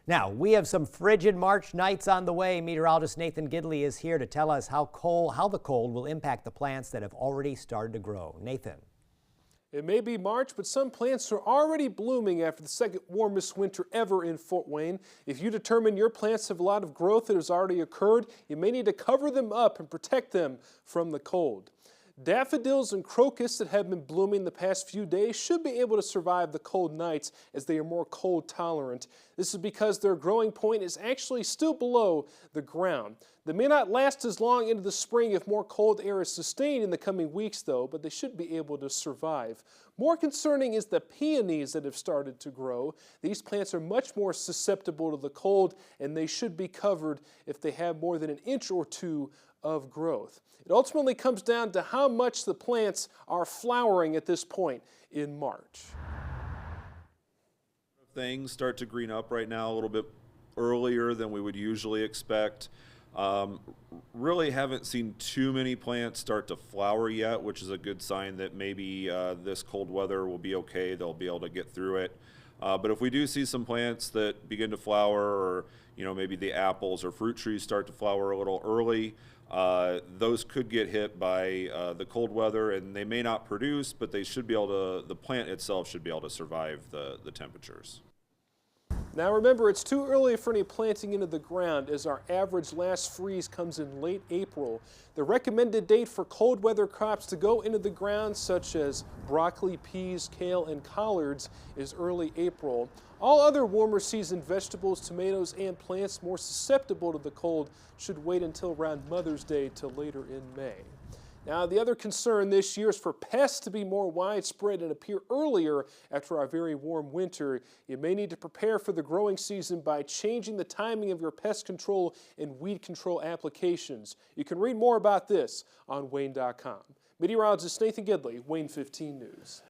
Now, we have some frigid March nights on the way. Meteorologist Nathan Gidley is here to tell us how the cold will impact the plants that have already started to grow. Nathan. It may be March, but some plants are already blooming after the second warmest winter ever in Fort Wayne. If you determine your plants have a lot of growth that has already occurred, you may need to cover them up and protect them from the cold. Daffodils and crocus that have been blooming the past few days should be able to survive the cold nights as they are more cold tolerant. This is because their growing point is actually still below the ground. They may not last as long into the spring if more cold air is sustained in the coming weeks though, but they should be able to survive. More concerning is the peonies that have started to grow. These plants are much more susceptible to the cold and they should be covered if they have more than an inch or two of growth. It ultimately comes down to how much the plants are flowering at this point in March. Things start to green up right now a little bit earlier than we would usually expect. Really haven't seen too many plants start to flower yet, which is a good sign that maybe this cold weather will be okay. They'll be able to get through it. But if we do see some plants that begin to flower, or maybe the apples or fruit trees start to flower a little early, those could get hit by the cold weather, and they may not produce, but they should be able to, the plant itself should be able to survive the temperatures. Now remember, it's too early for any planting into the ground as our average last freeze comes in late April. The recommended date for cold weather crops to go into the ground, such as broccoli, peas, kale, and collards, is early April. All other warmer season vegetables, tomatoes, and plants more susceptible to the cold should wait until around Mother's Day till later in May. Now, the other concern this year is for pests to be more widespread and appear earlier after our very warm winter. You may need to prepare for the growing season by changing the timing of your pest control and weed control applications. You can read more about this on WANE.com. Meteorologist Nathan Gidley, WANE 15 News.